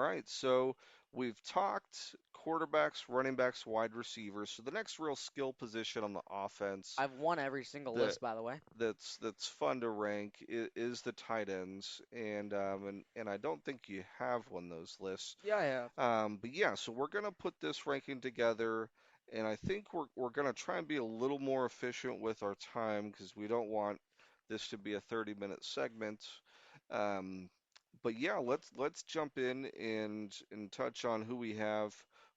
right, so we've talked quarterbacks, running backs, wide receivers. So the next real skill position on the offense I've won every single that list, by the way. that's fun to rank is the tight ends, and I don't think you have one of those lists. Yeah, I have. But yeah, so we're gonna put this ranking together, and I think we're gonna try and be a little more efficient with our time because we don't want this to be a 30-minute segment. Um, but yeah, let's jump in and touch on who we have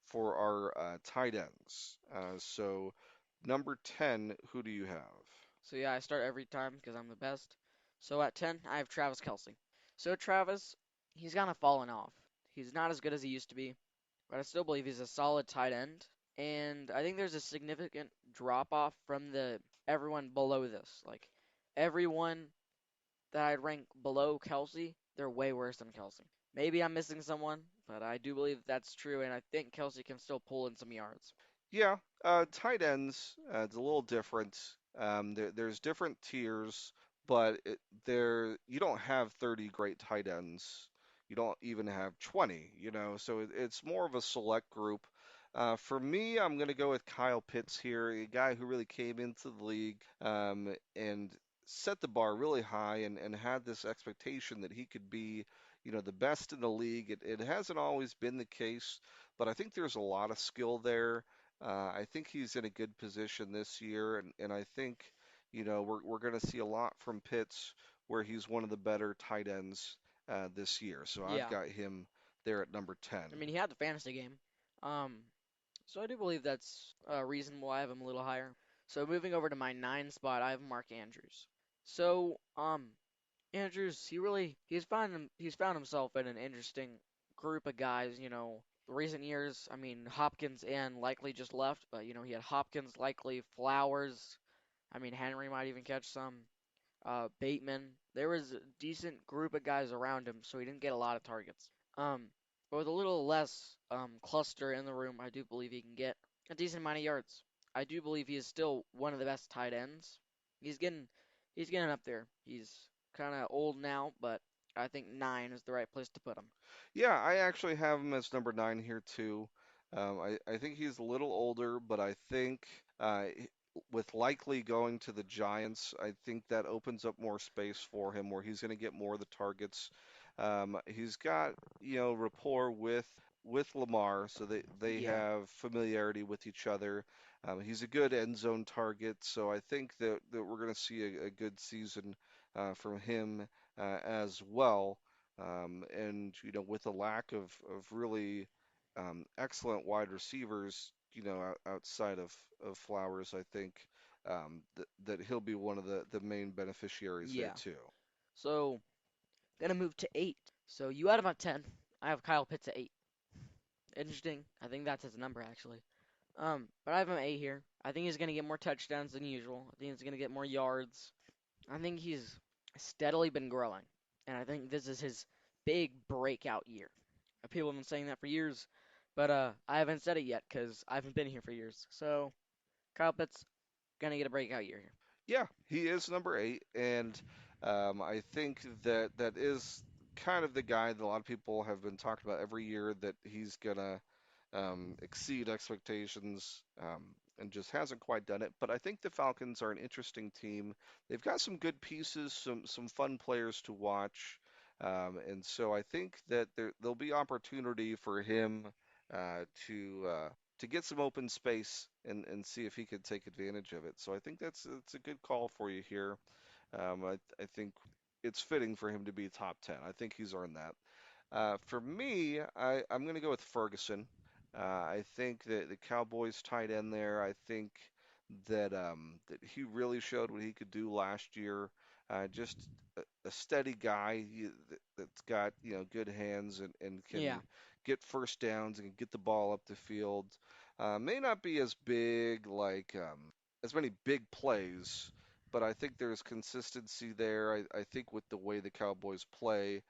for our tight ends. So number 10, who do you have? So yeah, I start every time because I'm the best. So at 10, I have Travis Kelsey. So Travis, he's kind of fallen off. He's not as good as he used to be, but I still believe he's a solid tight end. And I think there's a significant drop off from the everyone below this. Like everyone that I'd rank below Kelsey, they're way worse than Kelsey. Maybe I'm missing someone, but I do believe that's true, and I think Kelsey can still pull in some yards. Yeah, tight ends, it's a little different. There's different tiers, but you don't have 30 great tight ends. You don't even have 20, so it's more of a select group. For me, I'm going to go with Kyle Pitts here, a guy who really came into the league and set the bar really high and had this expectation that he could be, the best in the league. It hasn't always been the case, but I think there's a lot of skill there. I think he's in a good position this year, and I think, we're going to see a lot from Pitts where he's one of the better tight ends this year. So I've Yeah, got him there at number 10. I mean he had the fantasy game, um, so I do believe that's a reason why I have him a little higher. So moving over to my 9 spot, I have Mark Andrews. So Andrews, he's found himself in an interesting group of guys. Recent years. I mean, Hopkins and Likely just left, but he had Hopkins, Likely, Flowers. I mean, Henry might even catch some. Bateman. There was a decent group of guys around him, so he didn't get a lot of targets. Um, but with a little less cluster in the room, I do believe he can get a decent amount of yards. I do believe he is still one of the best tight ends. He's getting he's getting up there. He's kind of old now, but I think 9 is the right place to put him. Yeah, I actually have him as number 9 here too. I think he's a little older, but I think with likely going to the Giants, I think that opens up more space for him where he's going to get more of the targets. He's got, rapport with Lamar, so they Yeah, have familiarity with each other. He's a good end zone target, so I think that we're going to see a good season from him as well. And with a lack of really excellent wide receivers, outside of Flowers, I think that he'll be one of the main beneficiaries there yeah. too. So gonna move to 8. So you had him at 10. I have Kyle Pitts at 8. Interesting. I think that's his number actually. But I have him 8 here. I think he's gonna get more touchdowns than usual. I think he's gonna get more yards. I think he's steadily been growing, and I think this is his big breakout year. People have been saying that for years, but I haven't said it yet because I haven't been here for years. So Kyle Pitts gonna get a breakout year here. Yeah, he is number 8, and I think that is kind of the guy that a lot of people have been talking about every year that he's gonna exceed expectations, and just hasn't quite done it. But I think the Falcons are an interesting team. They've got some good pieces, some fun players to watch, and so I think that there'll be opportunity for him uh, to uh, to get some open space and see if he could take advantage of it. So I think that's a good call for you here. I think it's fitting for him to be top 10. I think he's earned that. For me, I'm going to go with Ferguson. I think that the Cowboys tight end there, I think that he really showed what he could do last year. Just a steady guy that's got, good hands and Yeah, can get first downs and get the ball up the field. May not be as big, like as many big plays, but I think there's consistency there. I think with the way the Cowboys play,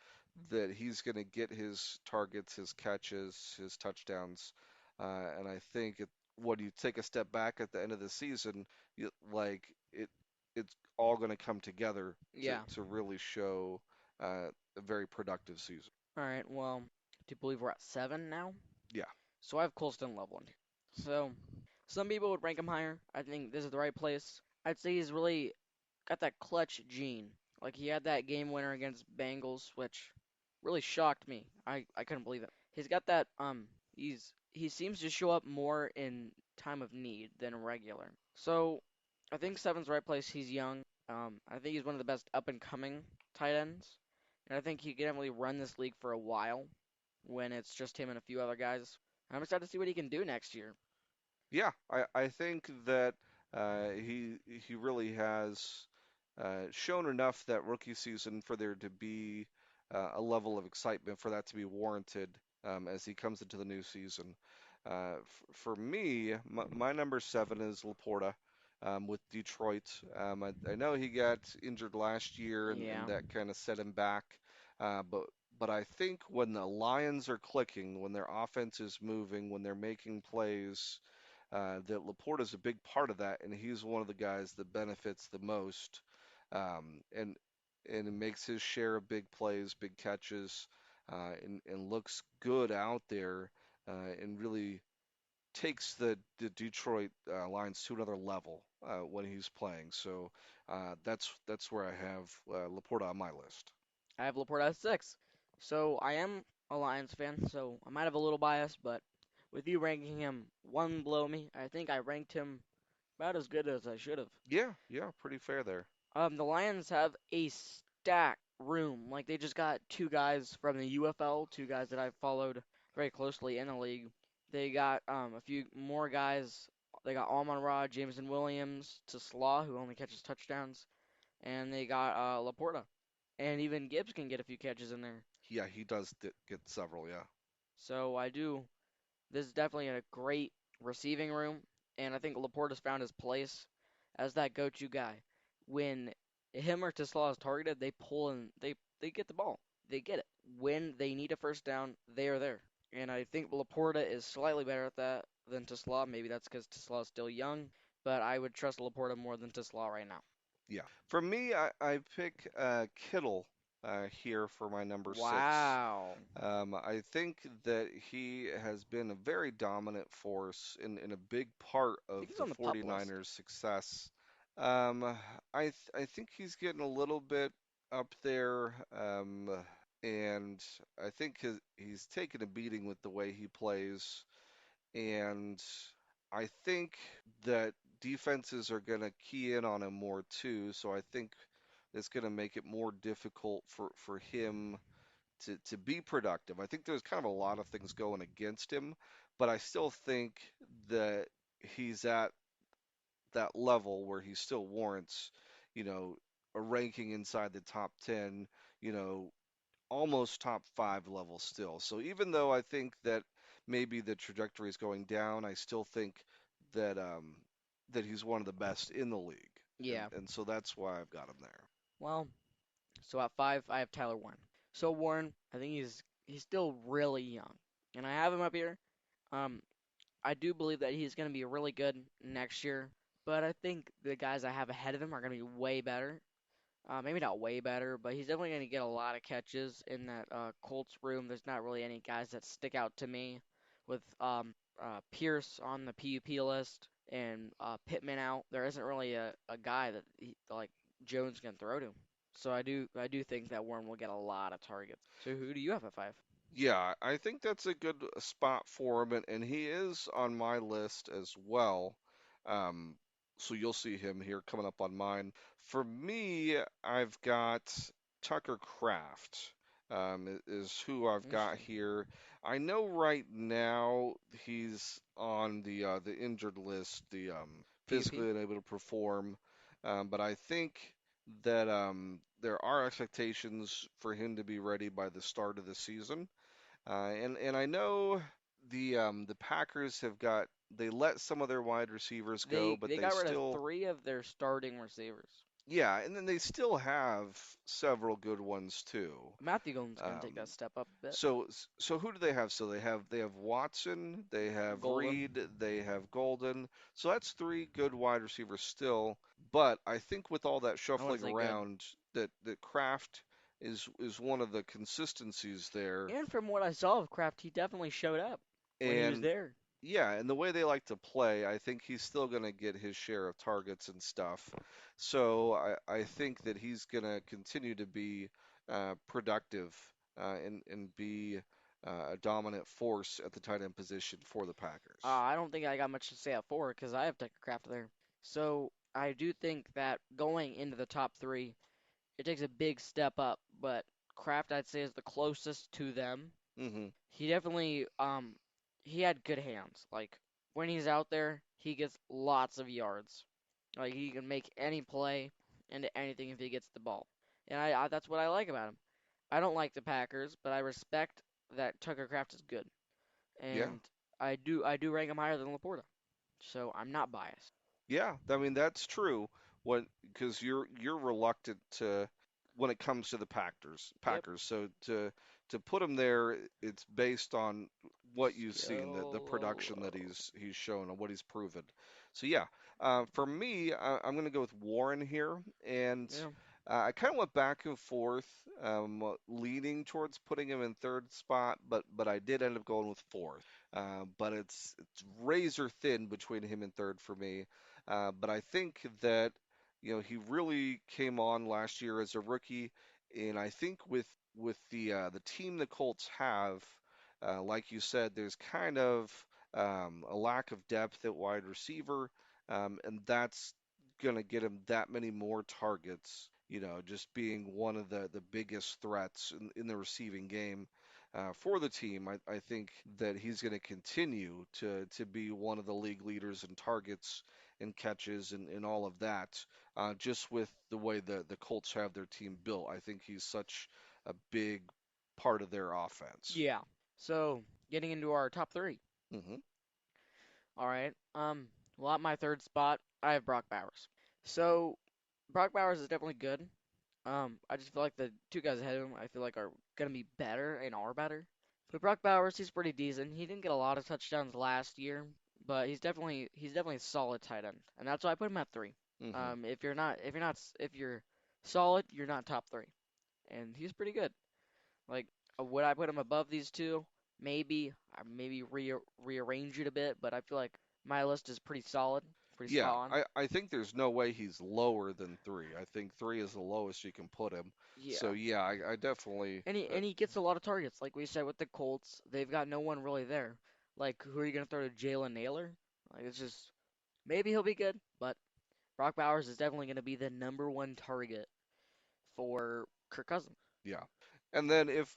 that he's going to get his targets, his catches, his touchdowns. And I think when you take a step back at the end of the season, it's all going to come together yeah. to really show uh, a very productive season. All right. Well, do believe we're at 7 now. Yeah. So I have Colston level in here. So some people would rank him higher. I think this is the right place. I'd say he's really got that clutch gene. Like he had that game winner against Bengals, which really shocked me. I couldn't believe it. He's got that he seems to show up more in time of need than regular. So I think seven's the right place. He's young. I think he's one of the best up and coming tight ends. And I think he can definitely run this league for a while when it's just him and a few other guys. I'm excited to see what he can do next year. Yeah, I think that he really has shown enough that rookie season for there to be a level of excitement for that to be warranted as he comes into the new season. For me, my number 7 is Laporta with Detroit. I know he got injured last year and Yeah, that kind of set him back, but I think when the Lions are clicking, when their offense is moving, when they're making plays that Laporta's a big part of that, and he's one of the guys that benefits the most, um, and and it makes his share of big plays, big catches, and looks good out there, and really takes the Detroit Lions to another level when he's playing. So that's where I have Laporta on my list. I have Laporte at 6. So I am a Lions fan, so I might have a little bias, but with you ranking him one below me, I think I ranked him about as good as I should have. Yeah, yeah, pretty fair there. The Lions have a stacked room. Like they just got two guys from the UFL, two guys that I've followed very closely in the league. They got a few more guys. They got Amon Ra, Jameson Williams, to Slaw, who only catches touchdowns, and they got Laporta. And even Gibbs can get a few catches in there. Yeah, he does get several. Yeah. So I do. This is definitely a great receiving room, and I think Laporta's found his place as that go-to guy. When him or Tesla is targeted, they pull and they get the ball. They get it. When they need a first down, they are there. And I think Laporta is slightly better at that than Tesla. Maybe that's because Tesla is still young, but I would trust Laporta more than Tesla right now. Yeah. For me, I pick Kittle here for my number 6. Wow. I think that he has been a very dominant force in a big part I of think he's the on the pup list. 49ers' success. Um, I think he's getting a little bit up there, and I think he's taken a beating with the way he plays. And I think that defenses are going to key in on him more too. So I think it's going to make it more difficult for him to be productive. I think there's kind of a lot of things going against him, but I still think that he's at that level where he still warrants, you know, a ranking inside the top 10, you know, almost top 5 level still. So even though I think that maybe the trajectory is going down, I still think that that he's one of the best in the league. Yeah. And so that's why I've got him there. Well, so at 5, I have Tyler Warren. So Warren, I think he's still really young, and I have him up here. Um, I do believe that he's going to be really good next year, but I think the guys I have ahead of him are going to be way better. Maybe not way better, but he's definitely going to get a lot of catches in that Colts room. There's not really any guys that stick out to me, with Pierce on the PUP list and Pittman out. There isn't really a guy that like Jones can throw to. So I do think that Warren will get a lot of targets. So who do you have at 5? Yeah, I think that's a good spot for him, and he is on my list as well. Um, so you'll see him here coming up on mine. For me, I've got Tucker Kraft, is who I've got Interesting. here. I know right now he's on the injured list, the PUP? physically unable to perform, but I think that there are expectations for him to be ready by the start of the season. And I know the Packers have got they let some of their wide receivers go, but They they got rid of still 3 of their starting receivers. yeah, and then they still have several good ones too. Matthew Golden's going to take Um, that step up a bit. so who do they have? So they have Watson, they have Golden. Reed, they have Golden. So that's 3 good wide receivers still. But I think with all that I wouldn't shuffling say good. around, that Kraft. is one of the consistencies there. And from what I saw of Kraft, he definitely showed up when he was And there. yeah, and the way they like to play, I think he's still going to get his share of targets and stuff. So I think that he's going to continue to be productive and be a dominant force at the tight end position for the Packers. I don't think I got much to say at four because I have Tucker Kraft there. So I do think that going into the top three, it takes a big step up, but Kraft I'd say is the closest to them. Hmm. He definitely he had good hands. Like when he's out there, he gets lots of yards. Like he can make any play into anything if he gets the ball. And I that's what I like about him. I don't like the Packers, but I respect that Tucker Kraft is good. Yeah. And I do rank him higher than Laporta. So I'm not biased. Yeah, I mean that's true. When because you're reluctant to when it comes to the Packers. Yep. Packers. So to put him there, it's based on what you've seen, the production that Skill. he's shown and what he's proven. So yeah, for me, I'm going to go with Warren here, and Yeah. I kind of went back and forth, leaning towards putting him in third spot, but I did end up going with fourth. But it's razor thin between him and third for me. But I think that he really came on last year as a rookie, and I think with the team the Colts have, like you said, there's kind of a lack of depth at wide receiver, and that's gonna get him that many more targets. Just being one of the biggest threats in the receiving game for the team, I think that he's going to continue to be one of the league leaders in targets and catches and all of that. Just with the way the Colts have their team built, I think he's such a big part of their offense. Yeah. So getting into our top three. Hmm. All right. Well, at my third spot, I have Brock Bowers. So Brock Bowers is definitely good. I just feel like the two guys ahead of him, I feel like are gonna be better and are better. But Brock Bowers, he's pretty decent. He didn't get a lot of touchdowns last year, but he's definitely a solid tight end, and that's why I put him at three. Hmm. If you're solid, you're not top three, and he's pretty good. Like, would I put him above these two? Maybe. I maybe rearrange it a bit, but I feel like my list is pretty solid, pretty Yeah, spot on. I think there's no way he's lower than three. I think three is the lowest you can put him. So Yeah. yeah, I definitely. And he gets a lot of targets. Like we said with the Colts, they've got no one really there. Like who are you gonna throw to Jalen Naylor? Like it's just maybe he'll be good, but Brock Bowers is definitely gonna be the number one target for Kirk Cousins. Yeah. And then if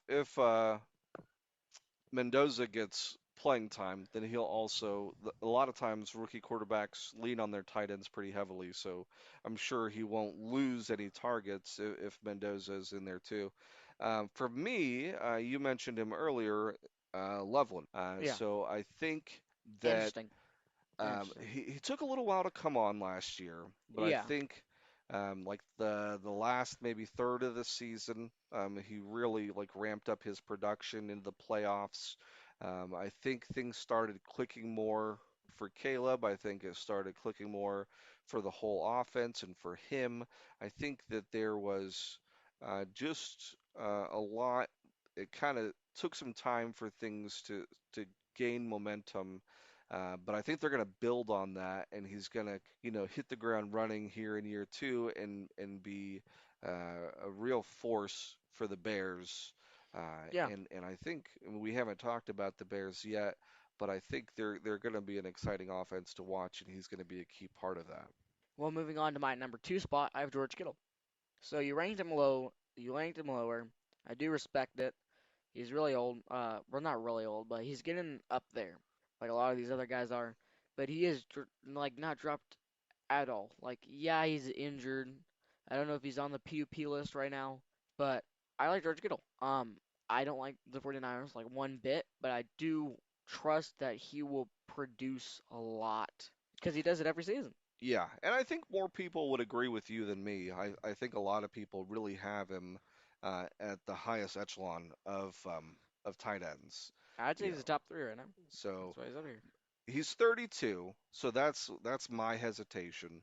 Mendoza gets playing time, then he'll also a lot of times rookie quarterbacks lean on their tight ends pretty heavily, so I'm sure he won't lose any targets if Mendoza is in there too. For me, you mentioned him earlier, Loveland. Yeah, So I think that interesting, interesting. he took a little while to come on last year, but I Yeah, think like the last maybe third of the season, he really like ramped up his production into the playoffs. I think things started clicking more for Caleb. I think it started clicking more for the whole offense and for him. I think that there was just a lot. It kind of took some time for things to gain momentum, but I think they're going to build on that, and he's going to, hit the ground running here in year two and be a real force for the Bears. yeah. And I think I mean, we haven't talked about the Bears yet, but I think they're going to be an exciting offense to watch, and he's going to be a key part of that. Well, moving on to my number two spot, I have George Kittle. So you ranked him low. You ranked him lower. I do respect it. He's really old. Well, not really old, but he's getting up there, like a lot of these other guys are. But he is like not dropped at all. Like, yeah, he's injured. I don't know if he's on the PUP list right now, but I like George Kittle. I don't like the 49ers like one bit, but I do trust that he will produce a lot because he does it every season. Yeah, and I think more people would agree with you than me. I think a lot of people really have him at the highest echelon of tight ends. I'd say You he's the know, top three right now. so That's why he's up here. he's 32, so that's my hesitation.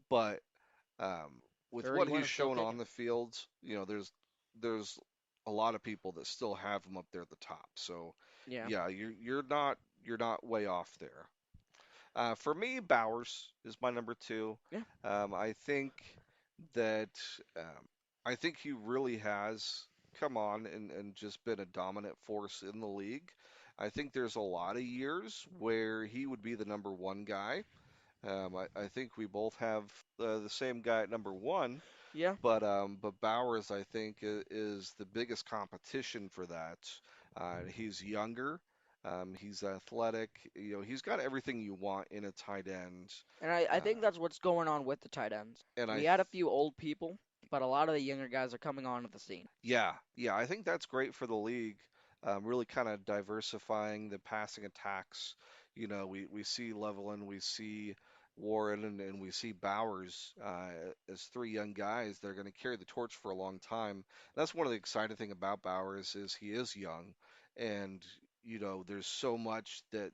But with what 31 he's is still shown on kicking. the field, there's there's a lot of people that still have him up there at the top. So Yeah. yeah, you're not way off there. For me, Bowers is my number two. Yeah. I think that I think he really has come on and just been a dominant force in the league. I think there's a lot of years where he would be the number one guy. I think we both have the same guy at number one, Yeah. but Bowers I think is the biggest competition for that. He's younger, he's athletic. He's got everything you want in a tight end. And I Uh, think that's what's going on with the tight ends. and I We had a few old people, but a lot of the younger guys are coming onto the scene. Yeah, yeah, I think that's great for the league. Really kind of diversifying the passing attacks. We see Levelin, we see Warren, and we see Bowers as three young guys that are going to carry the torch for a long time. That's one of the exciting thing about Bowers is he is young, and there's so much that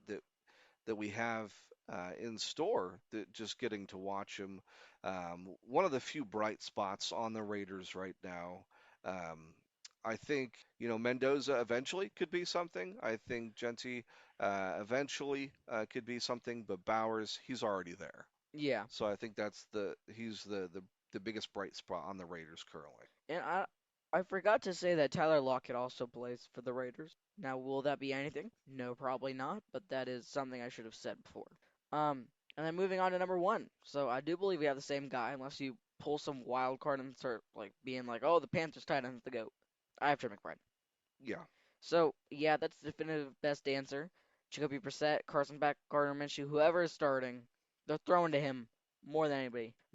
we have in store that just getting to watch him. One of the few bright spots on the Raiders right now. Um, I think, Mendoza eventually could be something. I think Genti eventually could be something, but Bowers, he's already there. Yeah. So I think he's the biggest bright spot on the Raiders currently. And I forgot to say that Tyler Lockett also plays for the Raiders. Now, will that be anything? No, probably not, but that is something I should have said before. Um, and then moving on to number one. So I do believe we have the same guy, unless you pull some wild card and start like being like, oh, the Panthers tight end's the goat. I have Trey McBride. Yeah. So yeah, that's the definitive best answer. Jacoby Brissett, Carson Beck, Gardner Minshew, whoever is starting, they're throwing to him more than anybody.